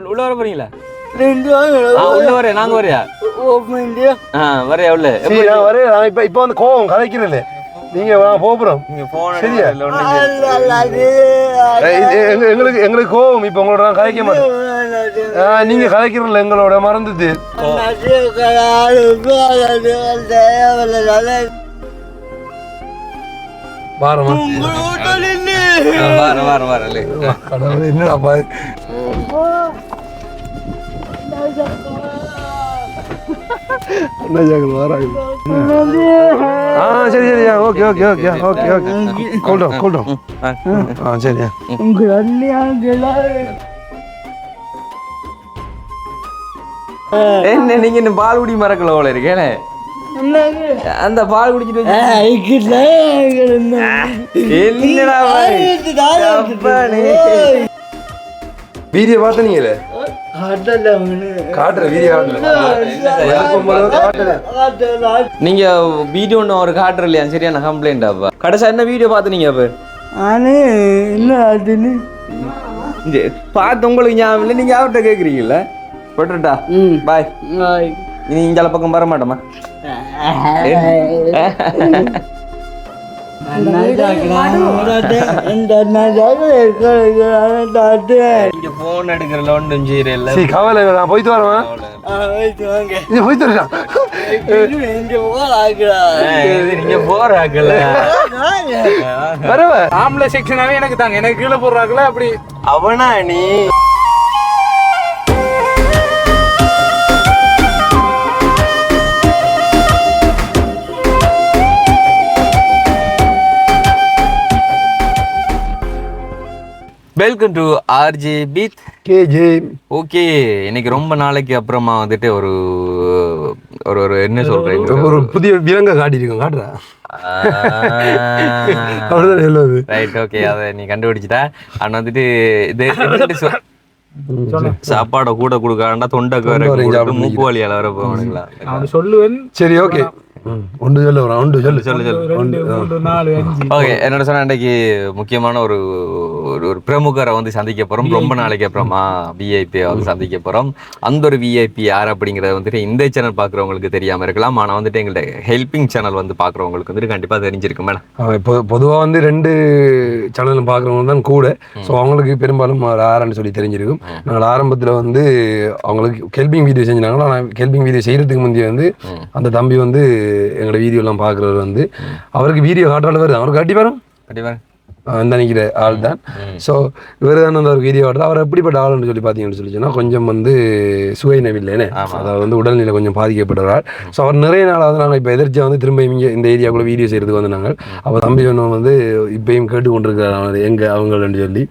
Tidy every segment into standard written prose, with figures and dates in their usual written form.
உள்ள வர போறீங்களா? உள்ள வரேன். நாங்க வரையா வரையா உள்ள வரேன். இப்ப வந்து கோவம் கதைக்கிறேன். நீங்க போறோம் சரியா? எங்களுக்கு கோவம் இப்ப உங்களோட நான் கதைக்க மாட்டேன். நீங்க கதைக்கிறீங்களா எங்களோட மறந்துட்டு வாரமா கடவுளே என்னடா பாரு. சரி சரியா okay okay okay okay okay cool down cool down சரியா. என்ன நீங்க இந்த பால் குடி மறக்கல போல இருக்கேனே. அந்த பால் குடிச்சிட்டு என்னடா வீடியோ பார்த்த நீங்களே காட்டுற வீடியோ நீங்க வீடியோ ஒன்று ஒரு காட்டுற இல்லையா? சரியான கம்ப்ளைண்ட் அப்பா. கடைசியா என்ன வீடியோ பார்த்துனீங்க அப்ப? பார்த்து உங்களுக்கு ஞாபகம் இல்லை. நீங்க அவர்கிட்ட கேட்குறீங்கல்ல போட்டுட்டா பாய். இனி இங்கால பக்கம் வர மாட்டோமா? போன் எடுக்கிறல ஒன்றும் செய்யல. கவலை நான் போயிட்டு வரேன். நீங்க போறாக்கல ஆம்பளை செக்ஷனாவே எனக்கு தாங்க. எனக்கு கீழே போடுறாங்களா அப்படி அவனா நீ? வெல்கம் டு ஆர்ஜே பீத் கேஜே. ஓகே, இன்னைக்கு ரொம்ப நாளைக்கு அப்புறமா வந்துட்டு ஒரு ஒரு ஒரு என்ன சொல்றீங்க, ஒரு புதிய விலங்கை காட்டியிருக்கோம். காட்டுறா ரைட். ஓகே, அதை நீ கண்டுபிடிச்சிட்டா. ஆனால் வந்துட்டு இது சாப்பாடை கூட கொடுக்காண்டா தொண்டை மூக்கு வழியால வர போவானுங்களா சொல்லுவேன். சரி ஓகே ஒன்று சொல்லு ஒன்று சொல்லு சொல்லு சொல்லு. ஓகே, என்னோட சொன்ன அன்றைக்கு முக்கியமான ஒரு ஒரு பிரமுகரை வந்து சந்திக்க போறோம். ரொம்ப நாளைக்கு அப்புறமா விஐபி வந்து சந்திக்க போறோம். அந்த ஒரு விஐபி யார் அப்படிங்கறத வந்துட்டு இந்த சேனல் பாக்குறவங்களுக்கு தெரியாம இருக்கலாம். ஆனா வந்துட்டு எங்கள்ட்ட ஹெல்பிங் சேனல் வந்து பாக்குறவங்களுக்கு வந்துட்டு கண்டிப்பா தெரிஞ்சிருக்கும் மேடம். பொதுவாக வந்து 2 சேனலும் பாக்குறவங்க தான் கூட. ஸோ அவங்களுக்கு பெரும்பாலும் யாருன்னு சொல்லி தெரிஞ்சிருக்கும். நாங்கள் ஆரம்பத்தில் வந்து அவங்களுக்கு ஹெல்பிங் வீடியோ செஞ்சாங்களோ. ஆனால் ஹெல்பிங் வீடியோ செய்யறதுக்கு முந்தைய வந்து அந்த தம்பி வந்து எங்களோட வீடியோ எல்லாம் பாக்குறவர் வந்து அவருக்கு வீடியோ காட்டுறாள் வருது. அவருக்கு கட்டி வரும் நினைக்கிற ஆள் தான். ஸோ இவர் தான் அந்த ஒரு வீடியோ ஆடுறது. அவர் எப்படிப்பட்ட ஆளுன்னு சொல்லி பார்த்தீங்கன்னு சொல்லி சொன்னால் கொஞ்சம் வந்து சுயநவில்லைனே, அதாவது வந்து உடல்நிலை கொஞ்சம் பாதிக்கப்படுறாள். ஸோ அவர் நிறைய நாளாவது நாங்கள் இப்போ எதிர்த்து வந்து திரும்ப இங்கே இந்த ஏரியாவுக்குள்ள வீடியோ செய்கிறதுக்கு வந்து நாங்கள் அப்போ தம்பி ஒன்று வந்து இப்பயும் கேட்டுக்கொண்டிருக்கிறார் அவர் எங்கே அவங்கள்னு சொல்லி.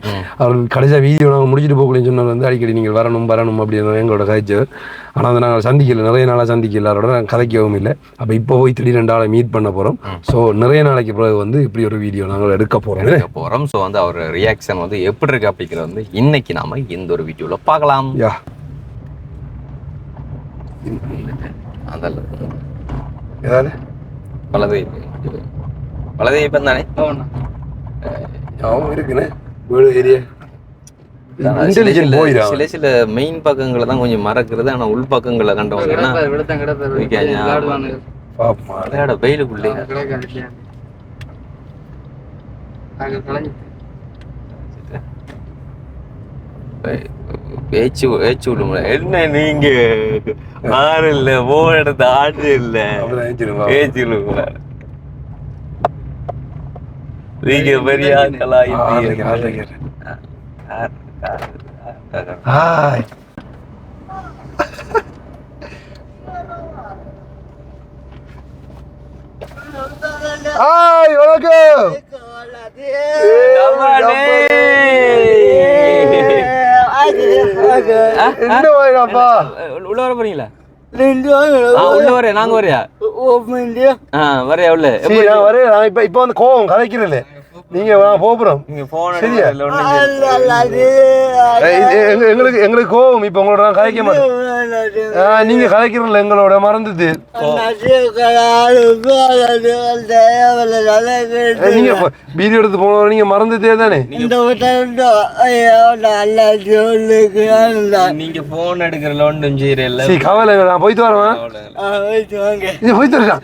அவர் கடைசியாக வீடியோ நாங்கள் முடிச்சுட்டு போகலன்னு சொன்னால் வந்து அடிக்கடி நீங்கள் வரணும் வரணும் அப்படின்னு எங்களோட கதைச்சவர். ஆனால் வந்து நாங்கள் சந்திக்கல, நிறைய நாளாக சந்திக்கல, அவரோட நாங்கள் கதைக்கவும் இல்லை. அப்போ இப்போ போய் திடீர் 2 ஆளை மீட் பண்ண போகிறோம். ஸோ நிறைய நாளைக்கு பிறகு வந்து இப்படி ஒரு வீடியோ நாங்கள் எடுக்க போகிறோம். ஸோ வந்து அவர் ரியாக்ஷன் வந்து எப்படி இருக்கு அப்படிங்கிறது வந்து இன்னைக்கு நாம இந்த ஒரு வீடியோல பார்க்கலாம். ஏதாவது வலது இப்பம் தானே இருக்குன்னு வீடு ஏரியா சில சில மெயின் பக்கங்களை தான் கொஞ்சம் மறக்கிறது. ஆனா உள் பக்கங்களை கண்டவங்க வெயிலுக்குள்ளே பேச்சு பேச்சு விடுங்க. என்ன நீங்க ஆறு இல்ல போன இடத்த ஆடு இல்ல பேச்சு விடுங்க. நீங்க பெரிய உள்ள வர போறீங்களா? உள்ள வரேன். நாங்க வரையா வரையா உள்ள வரேன். இப்ப வந்து கோவம் கதைக்கிறேன். நீங்க போறோம் சரியா? எங்களுக்கு கோவம் இப்ப உங்களோட நான் கதைக்க மாட்டேன். நீங்க கலைக்கிறீங்களா எங்களோட மறந்துட்டு நீங்க வீடியோ எடுத்து போன நீங்க மறந்துட்டே தானே நீங்க போன் எடுக்கிறல ஒன்றும் செய்யறல சரி கவலை நான் போயிட்டு வரேன் போயிட்டு வரேன்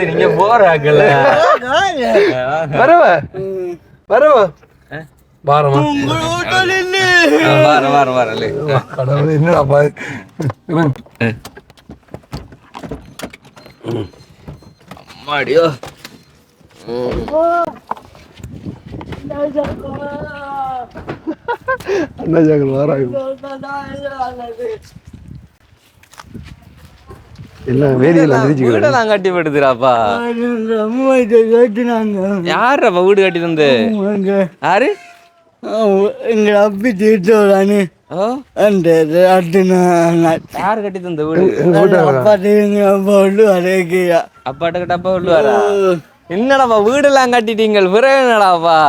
நீங்க போறாக்கல வரவ வரவ வாரமா வரல கடவுளே என்னடா அம்மாடியோ அண்ணா ஜாக்கள் வாராங்க எல்லாம் வேலையெல்லாம் தெரிஞ்சுக்கிறேன் வீடெல்லாம் கட்டி படுத்துறாப்பா யார் அப்ப வீடு கட்டி தந்து யாரு எங்க அப்பி தீர்த்தோடானு யாரு கட்டி தந்த வீடு அப்பாட்ட கிட்ட அப்பா உள்ளுவாரா என்னடாப்பா வீடெல்லாம் கட்டிட்டீங்க பிறகு என்னடாப்பா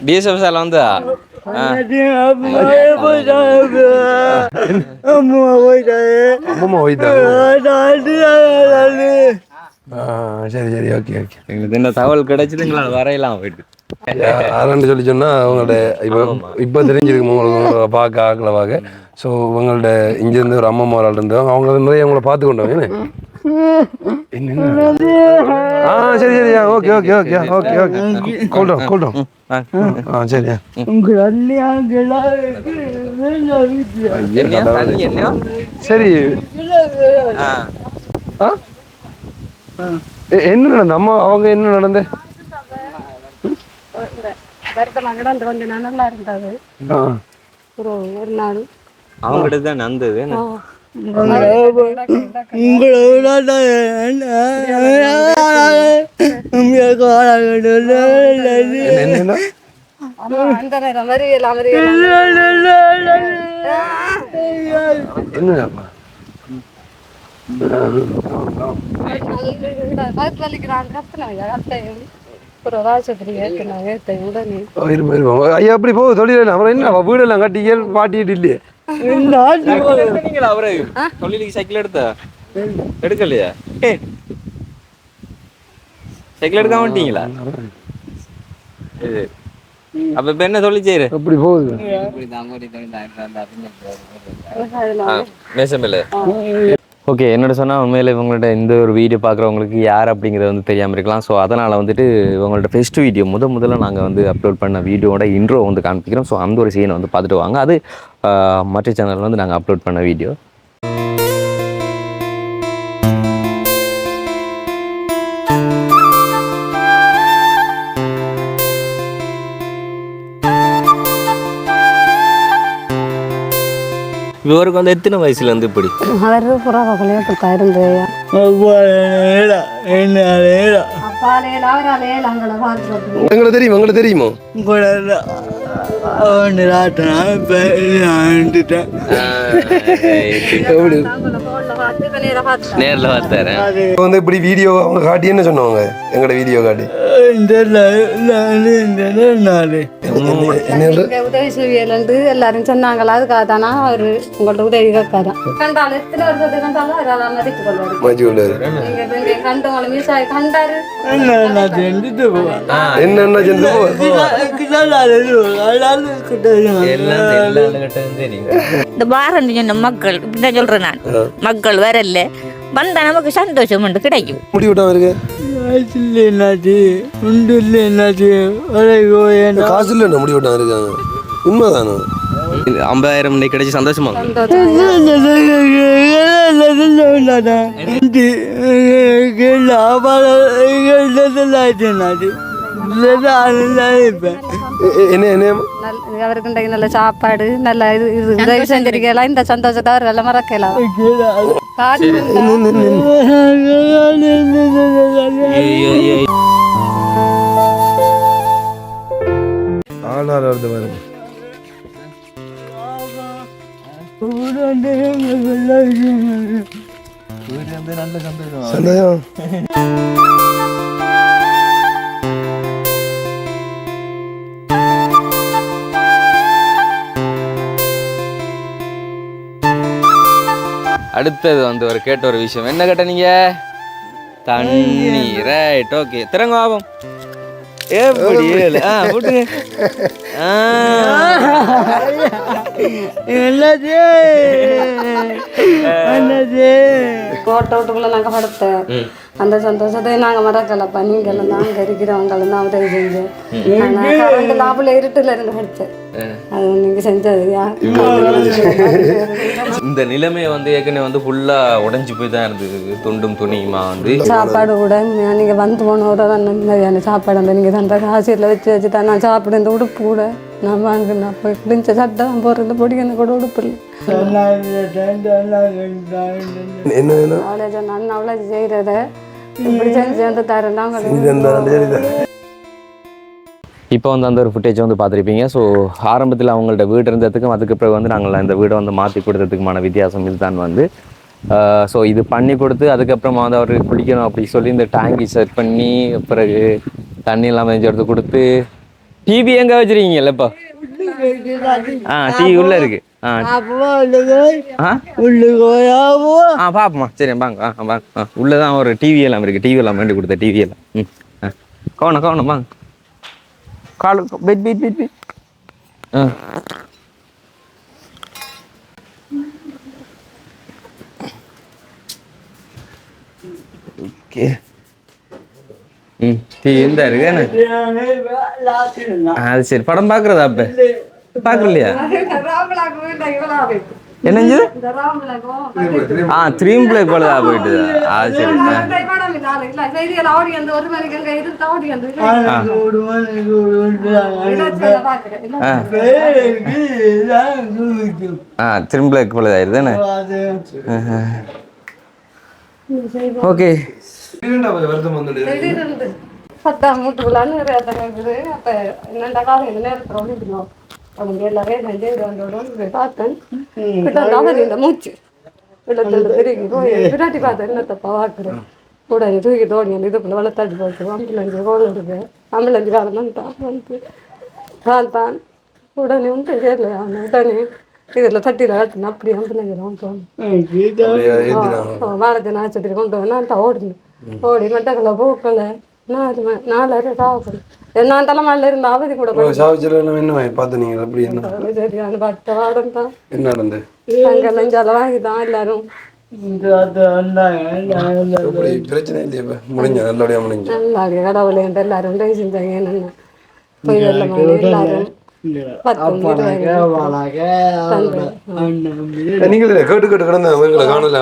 பிஎஸ்எஃப் சால வந்து அம்மா போயிட்டா சரி சரி ஓகே ஓகே எங்களுக்கு என்ன தகவல் கிடைச்சதுங்களா வரையலாம் போயிட்டு யாரான்னு சொல்லி சொன்னா அவங்களோட இப்போ தெரிஞ்சிருக்கும் உங்களுக்கு பார்க்க ஆக்கல பார்க்க ஸோ உங்களோட இங்கேருந்து ஒரு அம்மா மாரால் இருந்தவங்க அவங்க நிறைய அவங்கள பார்த்து கொண்டவங்க என்ன சரி சரியா okay okay okay okay okay கொள்றோம் கொள்றோம் சரியா சரி என்ன நடந்த அம்மா அவங்க என்ன நடந்த கொஞ்சம் நல்லா இருந்தது ஒரு நாள் அவங்ககிட்ட தான் நடந்தது ஐயா அப்படி போகுது தொழில் அப்புறம் என்ன வீடெல்லாம் கட்டி பாட்டிட்டு இல்லையே அவரு தொழிலுக்கு சைக்கிள் எடுக்கலையா சைக்கிள் எடுக்க மாட்டீங்களா அப்ப இப்ப என்ன தொழில் செய்யற அப்படி போகுது மேசமில்ல ஓகே என்னோட சொன்னால் உண்மையில் இவங்கள்ட்ட இந்த ஒரு வீடியோ பார்க்குறவங்களுக்கு யார் அப்படிங்கிறது வந்து தெரியாமல் இருக்கலாம். ஸோ அதனால் வந்துட்டு இவங்கள்ட்ட ஃபெஸ்ட் வீடியோ முதல்ல நாங்கள் வந்து அப்லோட் பண்ண வீடியோட இன்ட்ரோ வந்து காண்பிக்கிறோம். ஸோ அந்த ஒரு சீனை வந்து பார்த்துட்டு வாங்க. அது மற்ற சேனலில் வந்து நாங்கள் அப்லோட் பண்ண வீடியோ. இவருக்கு வந்து எத்தனை வயசுல இருந்து இப்படி எங்களை தெரியுமோ நேர்ல பார்த்தாரு வந்து இப்படி வீடியோ அவங்க காட்டி என்ன சொன்னவங்க எங்களோட வீடியோ காட்டி உதவி செய்யலன்னு எல்லாரும் சொன்னாங்களா அதுக்காக தானா அவரு உங்கள்ட்ட உதவி கேட்காராம். கண்டாலும் எத்தனை வருஷத்துக்கு கண்டாலும் அதெல்லாம் மதித்து கொள்வாரு. கண்டவங்களும் மீசாய் கண்டாரு என்ன இந்த பாரதி சொன்ன மக்கள் இப்படிதான் சொல்றேன் நான். மக்கள் வரல வந்தா நமக்கு சந்தோஷம் உண்டு கிடைக்கும். முடிவிட்டா இருக்கு காசு இல்ல முடிவிட்டா இருக்காங்க உண்மைதானே 50,000 இன்னைக்கு கிடைச்சி சந்தோஷமா அவருக்கு நல்ல சாப்பாடு நல்ல இது உதவி செஞ்சிருக்கலாம். இந்த சந்தோஷத்தை அவர் நல்ல மறக்கலாம். சந்தோஷம் அடுத்தது வந்து ஒரு கேட்ட ஒரு விஷயம் என்ன கேட்ட நீங்க தண்ணி ரைட் ஓகே திறங்க ஆகும் எப்படி போட்டுங்க கோட்டோட்டுக்குள்ள நாங்கள் படுத்தேன் அந்த சந்தோஷத்தை நாங்கள் மறக்கலப்பா நீங்களும் நாங்கள் இருக்கிறவங்களும் தான் உதவி செஞ்சு கரண்ட் லாபில் இருட்டுல இருந்து படுத்தேன் அது நீங்க செஞ்சது இந்த நிலைமையை வந்து ஏற்கனவே வந்து ஃபுல்லா உடைஞ்சு போய் தான் இருந்தது துண்டும் துணியுமா வந்து சாப்பாடு கூட நீங்க வந்து போனோட நிம்மதியான சாப்பாடு அந்த நீங்க தந்த காசியில் வச்சு தான் நான் சாப்பிட இந்த உடுப்பு கூட நான் வாங்கினேன் போய் குடிஞ்ச சட்டை போடுறது பொடிக்க கூட உடுப்பு இல்லை அவ்வளோ சொன்னாலும் அவ்வளோ செய்கிறத இப்படி செஞ்சு வந்து தரேன் இப்போ வந்து அந்த ஒரு ஃபுட்டேஜ் வந்து பார்த்துருப்பீங்க. ஸோ ஆரம்பத்தில் அவங்கள்ட்ட வீடு இருந்ததுக்கும் அதுக்கு பிறகு வந்து நாங்கள் இந்த வீடை வந்து மாற்றி கொடுத்ததுக்குமான வித்தியாசம் இதுதான் வந்து ஸோ இது பண்ணி கொடுத்து அதுக்கப்புறமா வந்து அவர் குளிக்கணும் அப்படி சொல்லி இந்த டேங்கி செட் பண்ணி பிறகு தண்ணி எல்லாம் வெஞ்சு எடுத்து கொடுத்து டிவி எங்கே வச்சுருக்கீங்கல்ல இப்போ டிவி உள்ளே இருக்கு பாப்போமா சரி வாங்க வாங்க உள்ளதான் ஒரு டிவி எல்லாம் இருக்கு டிவி எல்லாம் வேண்டி கொடுத்த டிவி எல்லாம் கவனம் வாங்க காலு பெட் ஓகே டிவி இந்த இருக்கு அது சரி படம் பார்க்குறதா அப்போ பார்க்கலையா என்னஞ்சு த்ரீம் பிளேக் போல தான் போயிட்டு அது சரி த்ரீம் பிளேக் போல ஆயிடுது தானே ஓகே மூட்டுக்குள்ளான்னு அப்ப என்னண்டா காலையில் நேரத்தில் அவங்க எல்லாரையும் நெஞ்சு பார்த்தேன் இந்த மூச்சு வெள்ளத்தில் திரும்பி போய் விராட்டி பார்த்தேன் என்ன தப்பா பார்க்குறேன் கூட தூக்கி தோணி அந்த இதுக்குள்ள வளர்த்தாட்டி போச்சு ஆம்புலன்ஸ் கோல் இருக்கு ஆம்புலன்ஸ் காரணம் தான் வந்து தான் உடனே உண்டு சேரல உடனே இதில் தட்டியில் காட்டுனா அப்படி ஆம்புலன்ஸ் தோணும் வாழத்தின் ஆஸ்பத்திரி கொண்டு வந்து நான் ஓடினேன் ஓடி மட்டக்களை போக்கல 4 சாப்பிடும் என்ன தலைமையில இருந்த அவதி கூட சரியான பட்ட வாடம் தான் அங்க நெஞ்சால வாங்கிதான் எல்லாரும் பிரச்சனை இல்லையா முடிஞ்ச நல்லபடியா முடிஞ்சு நல்லா கடவுளே எல்லாரும் செஞ்சாங்க என்னென்ன போய் எல்லாரும் நீங்கள் கேட்டு கிடந்த காணல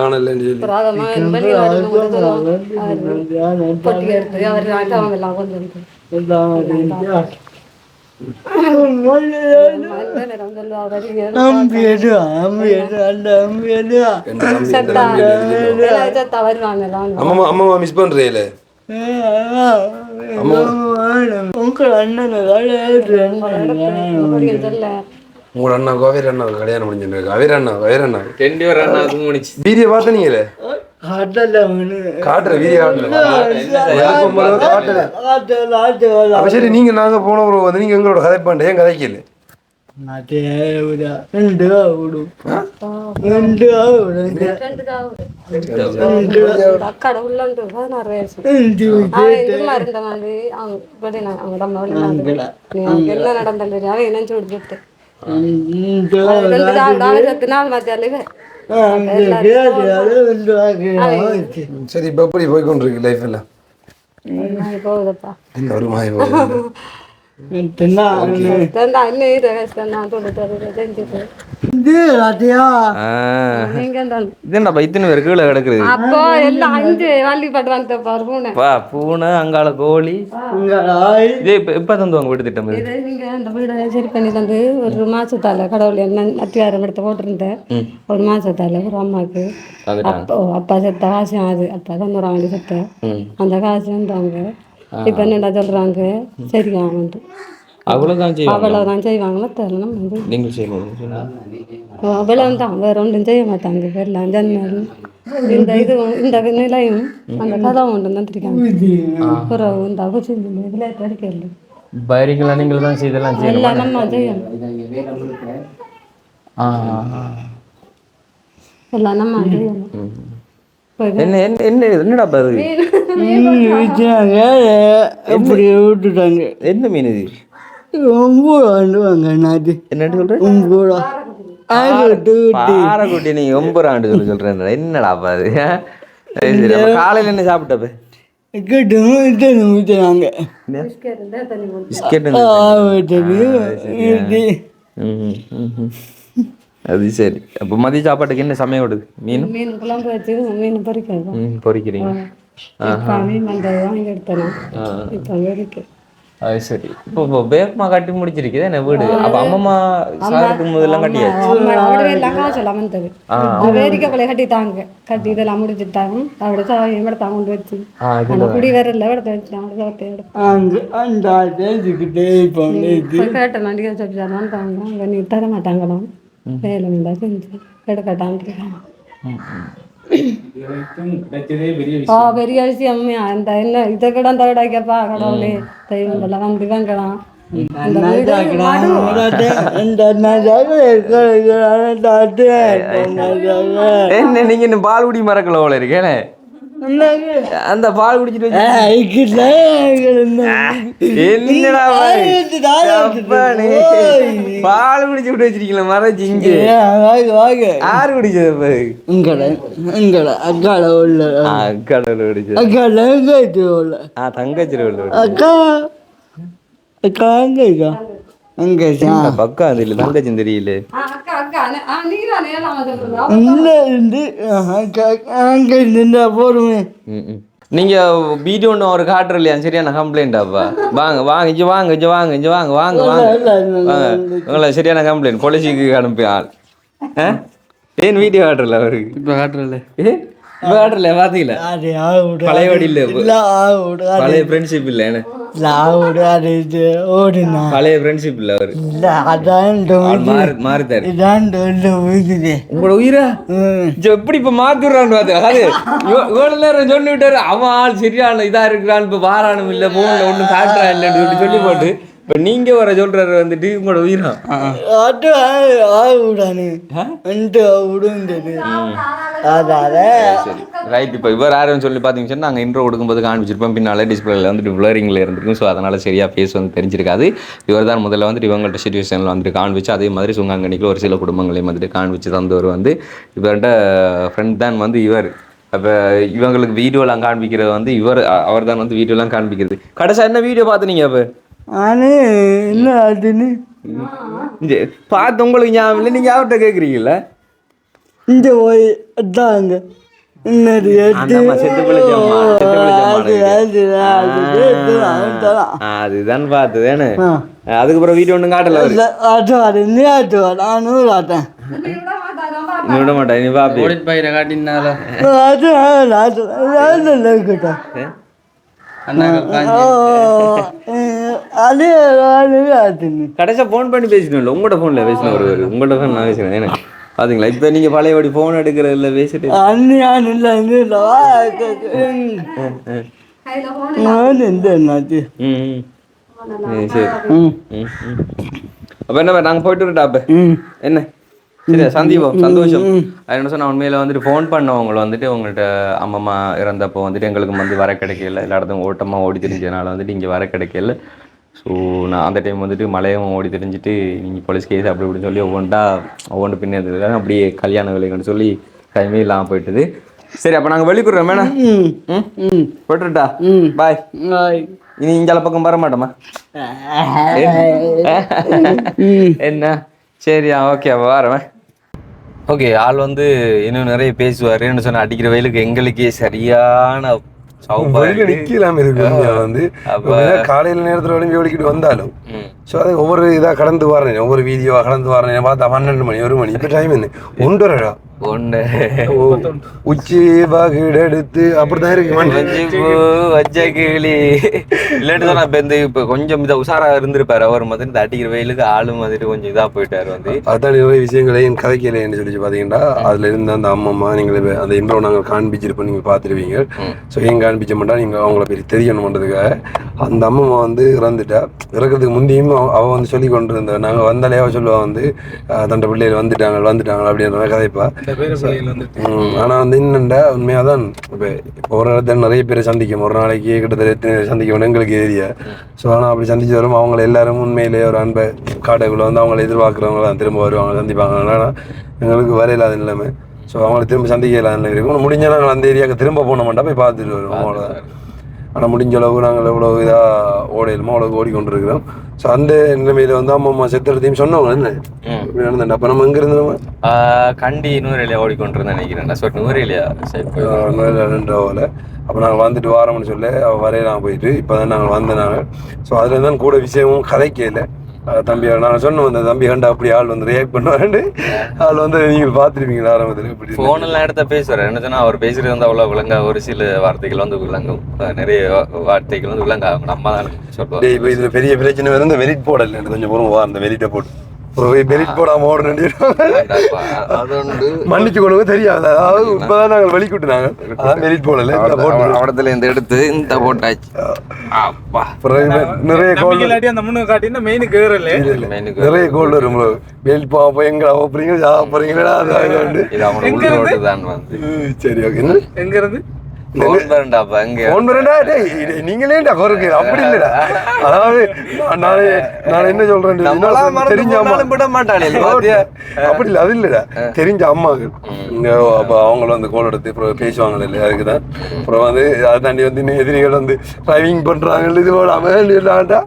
அம்மா மிஸ் பண்றீல உங்கள் அண்ணன் உங்களோட அண்ணா கவேர் அண்ணா கல்யாணம் முடிஞ்சிருக்கு கவேர் அண்ணா 2 பேர் அண்ணா அது முடிச்சு வீடியோ பார்த்தீங்களே காட்டுற வீடியோ காட்டுற சரி நீங்க நாங்க போன வந்து நீங்க எங்களோட கதை பண்ண ஏன் கதைக்கல அக்காட உள்ளண்டு 16 வயசு இருந்த மாதிரி அவங்க என்ன நடந்தது அவன் நினைச்சு விடுத்து 2 நாள் மத்தியால சரி இப்ப எப்படி போய்கொண்டிருக்கு லைஃப் எல்லாம் போகுதுப்பா ஒரு மாய போகுது அப்போ எல்லாம் 5 வள்ளிப்பட்டு வந்து பூனை அங்கால கோழி இப்ப தந்துவாங்க வீட்டு திட்டம் நீங்க அந்த வீடை சரி பண்ணி தந்து ஒரு மாசத்தால கடவுள் என்ன அத்தியாரம் எடுத்து போட்டிருந்தேன் ஒரு மாசத்தால ஒரு அம்மாவுக்கு அப்பா செத்த காசு அது அப்பா தந்துடுறாங்க செத்த அந்த காசு வந்தாங்க இப்ப என்னடா சொல்றாங்க சரியா வந்து அவ்வளவுதான் செய்வாங்களா தெரியல வந்து நீங்க செய்யணும் அவ்வளவுதான் வேற ஒன்றும் செய்ய மாட்டாங்க எல்லாம் ஜன்னல் இந்த இது இந்த நிலையும் அந்த கதை ஒன்று தந்துருக்காங்க புறவு இந்த அவசியம் இதுல கிடைக்கல பயிரிங்களா நீங்கள் தான் செய்தெல்லாம் எல்லாம் நம்ம செய்யணும் எல்லாம் நம்ம என்னடா பாரு விற்றாங்க அப்படி விட்டுட்டாங்க. என்ன மீன் இது? 9 ஆண்டுவாங்க நாட்டு என்னன்னு சொல்ற? 9 பாறைக்குட்டி நீ 9 ஆண்டு சொல்றேன். என்னடா பாரு. காலையில என்ன சாப்பிட்டப்ப? விற்றாங்க பிஸ்கெட். அது சரி. அப்போ மதிய சாப்பாட்டுக்கு என்ன சமயம் ஓடுது? மீன் குழம்பு வச்சு மீன் பொரிக்கிறது. பொரிக்கிறீங்க. மீன் வந்தது வாங்கி எடுத்தேன். இப்போ இருக்கு. அது சரி. இப்போ வேகமா கட்டி முடிச்சிருக்குது என்ன வீடு? அப்ப அம்மம்மா சாருக்கு முதல்லாம் கட்டியாச்சு. எல்லாம் காசெல்லாம் வந்தது. வேடிக்கை பிள்ளை கட்டிட்டாங்க. கட்டி இதெல்லாம் முடிச்சுட்டாங்க. அவட இடத்த கொண்டு வச்சு குடி வேற இல்லை இடத்த வச்சு கேட்டேன். நடிகை சொல்லிச்சாலும் தாங்க நீ தர மாட்டாங்களாம். வேலை இருந்தா செஞ்சு எடுக்கட்டான்னு பெரிய விஷயம். அந்த என்ன இதை கூட அந்த விடாக்கப்பா கடவுளே தெய்வம் வந்து வாங்கலாம். என்ன நீங்க இன்னும் பால் குடி மறக்கல போல இருக்கேன். அந்த பால் குடிச்சிட்டு என்னடா பால் குடிச்சு விட்டு வச்சிருக்கீங்களா மறைச்சு இங்க? யாரு குடிச்சது? அக்கால உள்ள கடவுள் குடிச்சது. தங்கச்சி அக்கா அக்கா அங்க பக்கா அது இல்ல தங்கச்சி தெரியல. போடுமே நீங்க வீடியோ ஒன்று ஒரு காட்டுற இல்லையா? சரியான கம்ப்ளைண்டாப்பா. வாங்க வாங்க இங்க வாங்க இங்க வாங்க இங்க வாங்க வாங்க வாங்க உங்களை சரியான கம்ப்ளைண்ட் பொலிசிக்கு அனுப்பி ஆள். ஏன் வீடியோ காட்டுறல அவருக்கு? இப்போ காட்டுறல இப்போ காட்டுறல பாத்தீங்களா? பழைய வடி இல்ல, பழைய ஃப்ரெண்ட்ஷிப் இல்ல. என்ன பழைய ஃப்ரெண்ட்ஷிப் இல்ல அவரு மாறிட்டாரு. உங்களோட உயிரா எப்படி இப்ப மாத்திடுறான்னு பாத்து. அது இவ்வளவு நேரம் சொல்லி விட்டாரு. அவன் ஆள் சரியான இதா இருக்கிறான், இப்ப வாரானும் இல்ல, போன்ல ஒண்ணும் காட்டுறான் இல்லன்னு சொல்லி போட்டு இப்ப நீங்க வர சொல்றாரு வந்துட்டு உங்களோட உயிரா ரைட். இப்போ இவர் யாருன்னு சொல்லி பார்த்தீங்கன்னா நாங்கள் இன்ட்ரோ கொடுக்கும்போது காமிச்சிருப்போம். பின்னால் டிஸ்பிளேல வந்துட்டு பிளரிங்கில் இருந்திருக்கும். ஸோ அதனால் சரியாக ஃபேஸ் வந்து தெரிஞ்சிருக்காது. இவர் தான் முதல்ல வந்துட்டு இவங்கள்ட்ட சிச்சுவேஷனில் வந்துட்டு காண்பிச்சு, அதே மாதிரி சுங்காங்கனிக்கில் ஒரு சில குடும்பங்களையும் வந்துட்டு காண்பிச்சு தந்தவர் வந்து இவர்கிட்ட ஃப்ரெண்ட் தான் வந்து இவர். அப்போ இவங்களுக்கு வீடியோலாம் காண்பிக்கிறது வந்து அவர் தான் வந்து வீடியோலாம் காண்பிக்கிறது. கடைசியாக என்ன வீடியோ பார்த்து நீங்கள் அப்போ என்ன ஆச்சுன்னு பார்த்து உங்களுக்கு ஞாபகம் இல்லை, நீங்கள் அவர்கிட்ட கேட்குறீங்கள? இந்த போய் தாங்க அதுதான் பார்த்தது. அதுக்கப்புறம் வீடியோ ஒன்றும் காட்டல நீ விட மாட்டேன். நீ பாப்பி பயிரை காட்டினால கடைசியா போன் பண்ணி பேசினோம்ல, உங்களோட போன்ல பேசின ஒரு உங்களோட போன் நான் பேசினேன். ஏன்னா பாத்தீங்களா இப்ப நீங்க பழையபடி போன் எடுக்கிறதுல பேசிட்டு சரி. அப்ப என்ன நாங்க போயிட்டு வரட்டா? அப்ப என்ன சரியா சந்தீபம் சந்தோஷம். அது என்ன சொன்னா உண்மையில வந்துட்டு ஃபோன் பண்ணவங்களை வந்துட்டு உங்கள்கிட்ட அம்மம்மா இறந்தப்போ வந்துட்டு எங்களுக்கு வந்து வர கிடைக்கல, எல்லா இடத்தும் ஓட்டமாக ஓடி தெரிஞ்சதுனால வந்துட்டு இங்கே வர கிடைக்கல. ஸோ நான் அந்த டைம் வந்துட்டு மலையும் ஓடி தெரிஞ்சுட்டு நீங்கள் போலீஸ் கேஸ் அப்படி இப்படின்னு சொல்லி ஒவ்வொன்று பின்னது அப்படியே கல்யாண வேலைகள்னு சொல்லி டைமே இல்லாமல் போயிட்டுது. சரி அப்போ நாங்கள் வெளிக்கூடுறோம் மேடம். போட்டுட்டா பாய். இனி இங்கே பக்கம் வர மாட்டோமா? என்ன சரியா? ஓகே அப்போ வரேன். ஓகே ஆள் வந்து இன்னும் நிறைய பேசுவார். என்ன சொன்ன அடிக்கிற வெயிலுக்கு எங்களுக்கே சரியான நிக்கலாம் இருக்கு. வந்து காலையில நேரத்துல ஒளிஞ்சு ஒழிக்கிட்டு வந்தாலும் ஸோ அது ஒவ்வொரு இதாக கடந்து வரேன், ஒவ்வொரு வீடியோவாக கடந்து வரேன். பார்த்தா 12 மணி 1 மணி இப்போ டைம் என்ன 1:30 உச்சி பாகிட எடுத்து அப்படிதான் இருக்கு வச்ச கிளி இல்லாட்டி தான் இப்ப இந்த இப்ப கொஞ்சம் இதை உஷாரா இருந்திருப்பாரு. அவர் மாதிரி இந்த அடிக்கிற வெயிலுக்கு ஆளும் வந்துட்டு கொஞ்சம் இதா போயிட்டாரு. வந்து அதான் நிறைய விஷயங்களையும் கதைக்கலைன்னு சொல்லி பாத்தீங்கன்னா அதுல இருந்து அந்த அம்மம்மா நீங்கள் அந்த இன்ட்ரோ நாங்கள் காண்பிச்சிருப்போம், நீங்க பாத்துருவீங்க. ஸோ ஏன் காண்பிச்ச மாட்டா நீங்க அவங்கள பெரிய தெரியணும்ன்றதுக்காக அந்த அம்மம்மா வந்து இறந்துட்டா. இறக்கிறதுக்கு முந்தையும் அவ வந்து சொல்லி கொண்டு இருந்தா. நாங்க வந்தாலே அவ சொல்லுவா வந்து தண்டை பிள்ளைகள் வந்துட்டாங்க அப்படின்ற மாதிரி கதைப்பா. அந்த பேரு பிள்ளைகள் வந்துட்டு ஆனா வந்து என்னண்டா உண்மையாதான் இப்போ ஒரு இடத்துல நிறைய பேரை சந்திக்கும் ஒரு நாளைக்கு கிட்டத்தட்ட எத்தனை பேரை சந்திக்கணும் எங்களுக்கு ஏரியா. ஸோ ஆனால் அப்படி சந்திச்சு வரும் அவங்க எல்லாரும் உண்மையிலேயே ஒரு அன்பை காட்டுக்குள்ள வந்து அவங்களை எதிர்பார்க்குறவங்க தான் திரும்ப வருவாங்க சந்திப்பாங்க. ஆனால் எங்களுக்கு வரையில்லாத நிலைமை. ஸோ அவங்களை திரும்ப சந்திக்க இல்லாத நிலைமை இருக்கும். முடிஞ்ச நாங்கள் அந்த ஏரியாவுக்கு திரும்ப போன மாட்டா போய் பார்த்துட்டு வருவோம் அவ்வளோதான். ஆனால் முடிஞ்ச அளவுக்கு நாங்கள் எவ்வளோ இதாக ஓடையிலுமோ அவ்வளோ ஓடிக்கொண்டிருக்கிறோம். ஸோ அந்த நிலைமையில வந்து அம்மா செத்துறதையும் சொன்னவங்க என்ன இப்படி நடந்தேன். அப்போ நம்ம எங்கே இருந்தோம் கண்டி நூறுலையா ஓடிக்கொண்டிருந்தேன் நினைக்கிறேன். நூறுலையா ரெண்டாவில் அப்போ நாங்கள் வந்துட்டு வாரோம்னு சொல்லி வரையலாம் போயிட்டு இப்போ தான் நாங்கள் வந்தேன். ஸோ அதில் தான் கூட விஷயமும் கதைக்கல. தம்பி நாங்கள் சொன்னோம் அந்த தம்பி கண்டா அப்படி ஆள் வந்து ரியாக்ட் பண்ணுவாரு. ஆள் வந்து நீங்கள் பார்த்துருப்பீங்களா ஆரம்பத்தில் இப்படி ஃபோனெல்லாம் எடுத்த பேசுவார். என்ன சொன்னால் அவர் பேசுறது வந்து அவ்வளோ விளங்க ஒரு சில வார்த்தைகள் வந்து விளங்கும். நிறைய வார்த்தைகள் வந்து விளங்க நம்ம தான் சொல்லுவோம். இப்போ இதில் பெரிய பிரச்சனை வந்து இந்த வெலிட் போடல கொஞ்சம் பொறுவா அந்த வெலிட்டை போட்டு பெலிட் போடாம ஓடுறேன் மன்னிச்சு கொண்டு தெரியாது. அதாவது இப்பதான் நாங்கள் வெளிக்கிட்டு நாங்கள் அதான் பெலிட் போடல அவடத்துல இந்த எடுத்து இந்த போட்டாச்சு. நிறைய கோல் அந்த முன்னு காட்டினா மெயினுக்கு நிறைய கோல் வரும். பெலிட் போக எங்க போறீங்க போறீங்களா சரி ஓகே எங்க இருந்து நீங்களேண்டா குறைக்கு அப்படி இல்லடா. அதாவது நான் என்ன சொல்றேன் தெரிஞ்ச அம்மா அப்படி இல்லை அது இல்லடா தெரிஞ்ச அம்மாக்கள் அவங்கள வந்து கோல் எடுத்து அப்புறம் பேசுவாங்க இல்லையா அதுக்குதான். அப்புறம் வந்து அதை தாண்டி வந்து இன்னும் எதிரிகள் வந்து டிரைவிங் பண்றாங்க இது போடாம இல்லாண்டா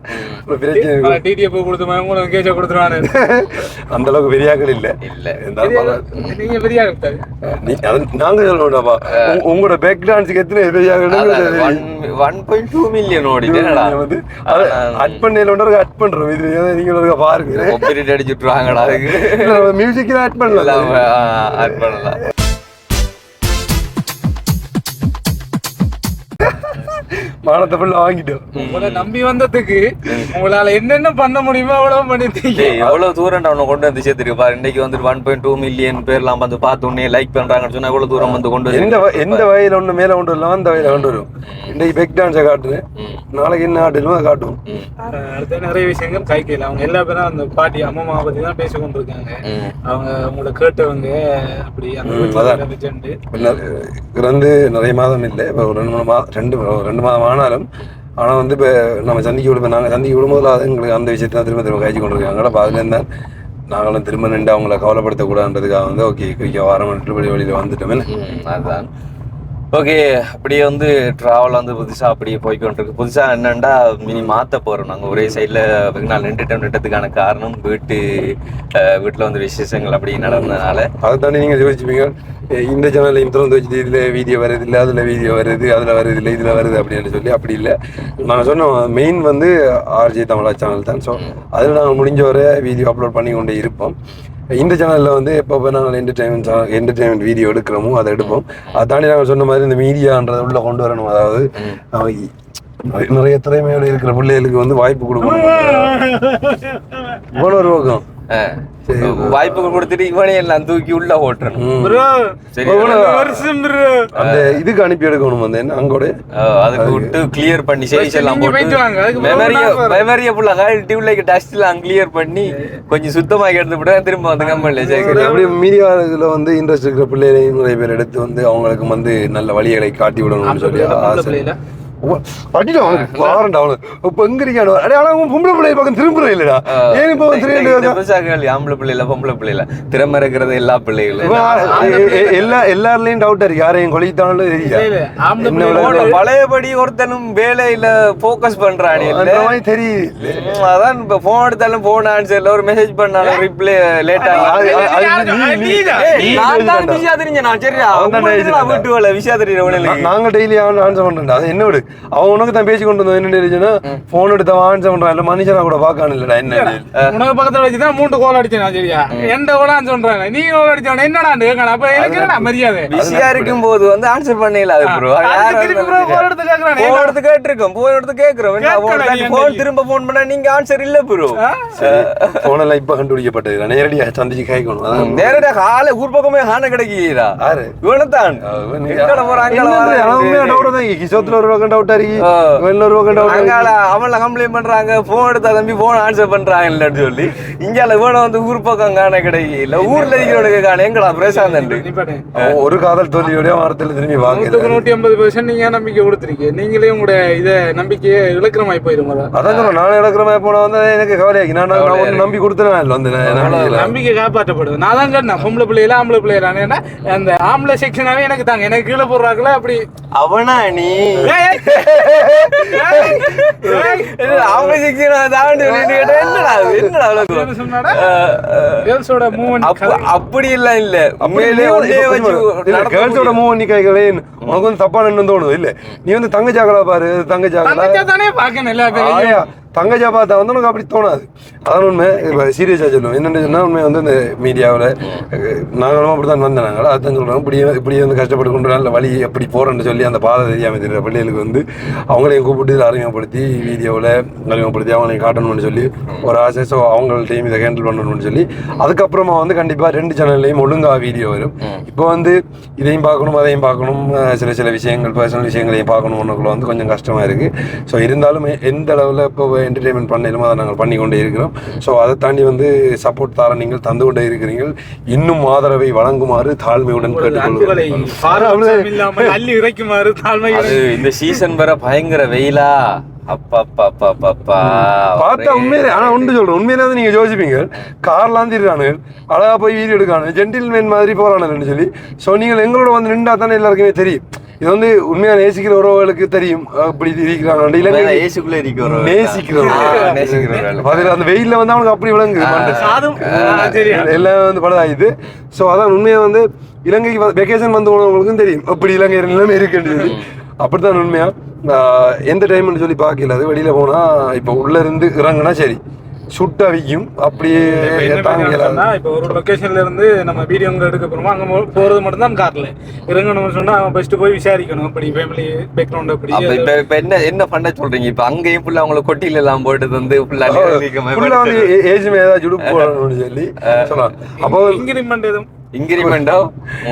அந்த அளவுக்கு பெரியாக்கள் இல்லை. நாங்க சொல்லுவோம்டாப்பா உங்களோட பேக் டான்ஸுக்கு எத்தனை பெரியாக்கள் 1.2 மில்லியன் ஓடிட்டேன் அட் பண்ணல அட் பண்றோம். இது நீங்க பாருங்க அடிச்சுட்டுருவாங்கடா மியூசிக் ஆட் பண்ணலாம் ஆட் பண்ணலாம். மானத்தை ஃபுல்லா வாங்கிட்டோம். உங்களை நம்பி வந்ததுக்கு உங்களால என்னென்ன பண்ண முடியுமோ அவ்வளவு பண்ணிட்டீங்க. எவ்வளவு தூரம் அவனை கொண்டு வந்து சேர்த்துருக்கு பாரு. இன்னைக்கு வந்து 1.2 மில்லியன் பேர்லாம் வந்து பார்த்து உடனே லைக் பண்றாங்கன்னு சொன்னா எவ்வளவு தூரம் வந்து கொண்டு எந்த வயல ஒண்ணு மேல கொண்டு வரலாம் அந்த வயல கொண்டு வரும். இன்னைக்கு பெக் டான்ஸை காட்டுறேன் நாளைக்கு என்ன ஆட்டிலும் அதை காட்டுவோம். அடுத்த நிறைய விஷயங்கள் கைக்கையில் அவங்க எல்லா பேரும் அந்த பாட்டி அம்மா பத்தி தான் பேசி கொண்டிருக்காங்க. அவங்க உங்களை கேட்டவங்க அப்படி வந்து நிறைய மாதம் இல்லை ஒரு 2 மாதம் ஆனாலும். ஆனால் வந்து இப்போ நம்ம சந்திக்க விடுவோம். நாங்கள் சந்திக்க விடும்போது அது எங்களுக்கு அந்த விஷயத்தான் திரும்ப திரும்ப காய்ச்சி கொண்டிருக்காங்க. அப்போ அதுலேருந்து தான் நாங்களும் திரும்ப நின்று அவங்கள கவலைப்படுத்தக்கூடாதுன்றதுக்காக வந்து ஓகே வாரம் வெளியில் வந்துட்டோமே. அதுதான் ஓகே. அப்படியே வந்து ட்ராவல் வந்து புதுசாக அப்படியே போய்கொண்டிருக்கு. புதுசாக என்னென்னா மினி மாற்ற போகிறோம். நாங்கள் ஒரே சைடில் வெகு நாள் நின்றதுக்கான காரணம் வீட்டில் வந்து விசேஷங்கள் அப்படி நடந்ததுனால அதை தாண்டி நீங்கள் யோசிச்சுப்பீங்க இந்த சேனல்லையும் திறந்து வச்சுட்டு இதில் வீடியோ வருது இல்லை அதில் வீடியோ வருது அதில் வருது இல்லை இதில் வருது அப்படின்னு சொல்லி அப்படி இல்லை. நாங்கள் சொன்னோம் மெயின் வந்து ஆர்ஜே தமிழா சேனல் தான். ஸோ அதில் நாங்கள் முடிஞ்ச வரை வீடியோ அப்லோட் பண்ணி கொண்டே இருப்போம். இந்த சேனலில் வந்து எப்போ நாங்கள் என்டர்டைன்மெண்ட் வீடியோ எடுக்கிறோமோ அதை எடுப்போம். அதை தாண்டி நாங்கள் சொன்ன மாதிரி இந்த மீடியான்றதை உள்ளே கொண்டு வரணும். அதாவது நிறைய திறமையோடு இருக்கிற பிள்ளைகளுக்கு வந்து வாய்ப்பு கொடுக்கணும். இவ்வளோ ஒரு பக்கம் வாய்ப்புகள் கொடுத்துட்டு இவனே எல்லாம் தூக்கி உள்ள ஓட்டுறணும். அந்த இதுக்கு அனுப்பி எடுக்கணும். அந்த அங்கோட அதுக்கு விட்டு கிளியர் பண்ணி எல்லாம் போட்டு மெமரியை ஃபுல்லா டியூப்லைட் டஸ்ட் எல்லாம் கிளியர் பண்ணி கொஞ்சம் சுத்தமாக எடுத்து விட திரும்ப வந்து கம்பெனில சேர்க்கணும். அப்படி மீடியாவில் வந்து இன்ட்ரெஸ்ட் இருக்கிற பிள்ளைகளையும் நிறைய பேர் எடுத்து வந்து அவங்களுக்கு வந்து நல்ல வழிகளை காட்டி விடணும்னு சொல்லி ஆசை. பொம்பளை பிள்ளை பக்கம் திரும்புற இல்லடா ஏன் இப்போ ஆம்பளை பிள்ளைல பொம்பளை பிள்ளைல திறமை இருக்கிறது எல்லா பிள்ளைகளும் எல்லாருலயும் டவுட் இருக்கு. யாரையும் கொலைத்தாலும் பழையபடி ஒருத்தனும் வேலையில போக்கஸ் பண்றானே தெரியல. அதான் இப்ப போன் எடுத்தாலும் போன் ஆன்சர்ல ஒரு மெசேஜ் பண்ணாலும் ரிப்ளை லேட்டா வீட்டு வேலை விஷயா தெரியல. நாங்க டெய்லி ஆன்சர் பண்றோம். அது என்ன விடு அவன் உனக்கு தான் பேசி கொண்டு வந்தோம். என்ன போன் எடுத்து ஆன்சர் பண்றான் இல்ல மனுஷனா கூட பாக்கான இல்லடா. என்ன உனக்கு பக்கத்துல வச்சுதான் 3 கோல் அடிச்சேன். சரியா எந்த கோல் சொல்றாங்க நீ கோல் அடிச்சவன என்னடா கேட்கணும். அப்ப எனக்கு என்ன மரியாதை பிஸியா இருக்கும் போது வந்து ஆன்சர் பண்ணல. அது ப்ரோ கோல் எடுத்து கேக்குறானே போன் எடுத்து கேட்டிருக்கோம். போன் எடுத்து கேக்குறோம். போன் திரும்ப போன் பண்ணா நீங்க ஆன்சர் இல்ல ப்ரோ. போன் எல்லாம் இப்ப கண்டுபிடிக்கப்பட்டது. நேரடியா சந்திச்சு கேட்கணும். நேரடியா காலை ஊர் பக்கமே காண கிடைக்கிறா. இவனத்தான் கிஷோத்துல ஒரு டவுட்டாரி இன்னொரு பக்கம் டவுட்டாரி அங்கால அவன்ல கம்ப்ளைண்ட் பண்றாங்க, போன் எடுத்தா தம்பி போன் ஆன்சர் பண்றாங்க இல்லன்னு சொல்லி. இங்கால இவனை வந்து ஊர் பக்கம் காண கிடைக்கல, ஊர்ல இருக்கிறவனுக்கு காண எங்கடா பிரசாந்த். ஒரு காதல் தோல்வியோட வாரத்தில் திரும்பி வாங்க 150% நீங்க நம்பிக்கை கொடுத்துருக்கீங்க. நீங்களே உங்களோட இதை நம்பிக்கையை இழக்கிறமாய் போயிடும். அதான் சொல்றேன், நான் இழக்கிறமாய் போனா வந்து எனக்கு கவலையாக்கி நான் ஒன்று நம்பி கொடுத்துருவேன் வந்து நம்பிக்கை காப்பாற்றப்படுது. நான் தான் சொன்னேன் பொம்பளை பிள்ளைல ஆம்பளை பிள்ளைல அந்த ஆம்பளை செக்ஷனாவே எனக்கு தாங்க, எனக்கு கீழே போடுறாங்களே அப்படி. அவனா நீ அவங்க அப்படி எல்லாம் இல்ல. கேர்ள்ஸோட மூவ் பண்ணி கைகளே உனக்கு வந்து தப்பா நின்று தோணுது இல்ல. நீ வந்து தங்கச்சாக்களா பாரு, தங்கச்சாக்களா தானே பாக்கணும் எல்லா தங்கச்சா பார்த்தா வந்து உனக்கு அப்படி தோணாது. அதான் உண்மை. இப்போ சீரியஸாக சொல்லுவோம் என்னென்னு சொன்னால், உண்மை வந்து இந்த மீடியாவில் நாங்களும் அப்படி தான் வந்தேன். நாங்கள் அதான் சொல்கிறோம், இப்படி வந்து கஷ்டப்பட்டு கொண்டு நல்ல வழி எப்படி போகிறேன்னு சொல்லி அந்த பாதை தெரியாமல் தெரியுற பிள்ளைகளுக்கு வந்து அவங்களையும் கூப்பிட்டு இதில் அறிமுகப்படுத்தி வீடியோவில் அறிமுகப்படுத்தி அவங்களையும் காட்டணும்னு சொல்லி ஒரு ஆசை. ஸோ அவங்கள்ட்டையும் இதை ஹேண்டில் பண்ணணும்னு சொல்லி அதுக்கப்புறமா வந்து கண்டிப்பாக 2 சேனல்லையும் ஒழுங்காக வீடியோ வரும். இப்போ வந்து இதையும் பார்க்கணும் அதையும் பார்க்கணும், சில விஷயங்கள் பர்சனல் விஷயங்களையும் பார்க்கணும்னுக்குள்ள வந்து கொஞ்சம் கஷ்டமாக இருக்குது. ஸோ இருந்தாலும் எந்த அளவில் இப்போ என்டர்டெயின்மெண்ட் பண்ணலுமோ அதை நாங்கள் பண்ணி கொண்டே இருக்கிறோம். ஸோ அதை தாண்டி வந்து சப்போர்ட் தார நீங்கள் தந்து கொண்டே இருக்கிறீர்கள். இன்னும் ஆதரவை வழங்குமாறு தாழ்மையுடன் கேட்டுக்கொள்கிறேன். இந்த சீசன் வர பயங்கர வெயிலா பார்த்தா உண்மையிலே. ஆனா ஒன்று சொல்றேன், உண்மையிலே வந்து நீங்க யோசிப்பீங்க கார்லாம் திடுறானு அழகா போய் வீடியோ எடுக்கானு ஜென்டில்மேன் மாதிரி போறானு சொல்லி. ஸோ நீங்கள் எங்களோட வந்து நின்றா தானே எல்லாருக்குமே தெரியும். இது வந்து உண்மையா நேசிக்கிற உறவுகளுக்கு தெரியும். அப்படி இருக்கிறாங்க நேசிக்கிறவங்க அந்த வெயில்ல வந்து அவனுக்கு அப்படி விளங்குது எல்லாம் வந்து படதாயுது. ஸோ அதான் உண்மையா வந்து இலங்கைக்கு வெக்கேஷன் வந்து உணவுகளுக்கும் தெரியும் அப்படி இலங்கை நிலைமை இருக்குன்றது. அப்படித்தான் உண்மையா எந்த டைம்னு சொல்லி பார்க்கல. அது வெளியில போனா இப்போ உள்ள இருந்து இறங்குனா சரி சுட்டு அவிக்கும் அப்படியே தாங்கலாம். இப்போ ஒரு லொகேஷன்ல இருந்து நம்ம வீடியோ எடுக்க போறோமோ அங்க போறது மட்டும் தான் கார்ல இறங்கணும்னு சொன்னா அவன் ஃபர்ஸ்ட் போய் விசாரிக்கணும் அப்படி ஃபேமிலி பேக்ரவுண்ட் அப்படி. இப்ப என்ன பண்ண சொல்றீங்க? இப்ப அங்கேயும் ஃபுல்லா அவங்கள கொட்டில எல்லாம் போட்டு வந்து ஃபுல்லா வந்து ஏஜ்மே ஏதாவது ஜுடுப்பு போடணும்னு சொல்லி சொல்லலாம். அப்போ இன்கிரிமெண்டோ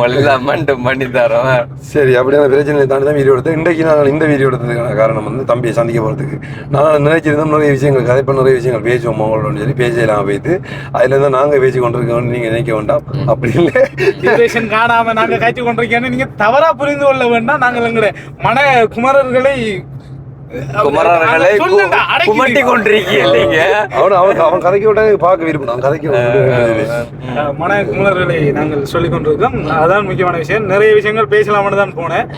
எல்லாம் பண்ணி தரோம். சரி, அப்படியான பிரச்சனையை தாண்டி தான் வீடியோ எடுத்தேன். இன்றைக்கு நான் இந்த வீடியோ எடுத்ததுக்கான காரணம் வந்து தம்பியை சந்திக்க போகிறதுக்கு. நான் நினைச்சிருந்தோம் நிறைய விஷயங்கள் கதைப்ப நிறைய விஷயங்கள் பேசுவோம் அவங்களோட சொல்லி பேசலாம் போயிட்டு அதில் இருந்தால் நாங்கள் பேசி கொண்டிருக்கோம்னு நீங்கள் நினைக்க வேண்டாம். அப்படி இல்லை காணாம நாங்கள் காய்ச்சி கொண்டிருக்கேன்னு நீங்கள் தவறா புரிந்து கொள்ள வேண்டாம். நாங்கள் எங்களுடைய மன குமரர்களை குமட்டி கொண்டிருக்கீங்க. அவன் கதைக்க விட்டா பார்க்க விரும்பணும். கதைக்க மன குமரர்களை நாங்கள் சொல்லிக் கொண்டிருக்கோம். அதான் முக்கியமான விஷயம். நிறைய விஷயங்கள் பேசலாம்னு தான் போனேன்.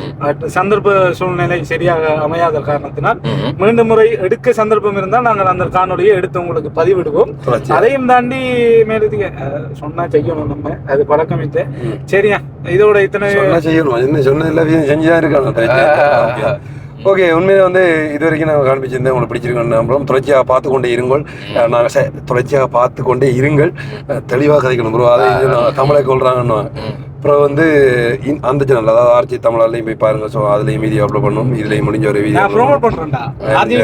சந்தர்ப்ப சூழ்நிலை சரியாக அமையாத காரணத்தினால் மீண்டும் முறை எடுக்க சந்தர்ப்பம் இருந்தால் நாங்கள் அந்த காணொலியை எடுத்து உங்களுக்கு பதிவிடுவோம். அதையும் தாண்டி மேலதுக்கு சொன்னா செய்யணும், நம்ம அது பழக்கமிட்டு. சரியா, இதோட இத்தனை செய்யணும். என்ன சொன்ன எல்லா விஷயம் செஞ்சுதான் இருக்காங்க. ஓகே, உண்மையில வந்து இது வரைக்கும் நாங்கள் காண்பிச்சிருந்தேன். உங்களுக்கு பிடிச்சிருக்கோம் நம்புறோம். தொடர்ச்சியாக பார்த்து கொண்டே இருங்கள். நாங்கள் தொடர்ச்சியாக பார்த்து கொண்டே இருங்கள். தெளிவாக கதைக்கணும் ப்ரோ. அதை தமிழை கொள்றாங்கன்னு அப்புறம் வந்து அந்த சேனல் அதாவது ஆர்ஜி தமிழாலையும் போய் பாருங்க. ஸோ அதுலேயும் வீடியோ அப்லோட் பண்ணணும். இதுலேயும் முடிஞ்ச ஒரு வீடியோ ப்ரோமோட் பண்ணுறேன்டா. ஆர்ஜி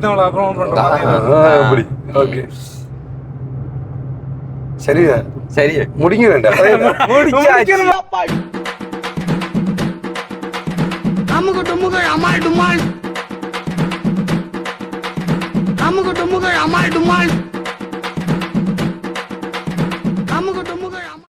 தமிழா ப்ரோமோட் பண்ணுறேன். அப்படி ஓகே, சரியா சரி முடிங்க வேண்டாம். அமுக டுமுகள் அமால் டுமால், அமுக டுமுகள் அமால் டுமால்.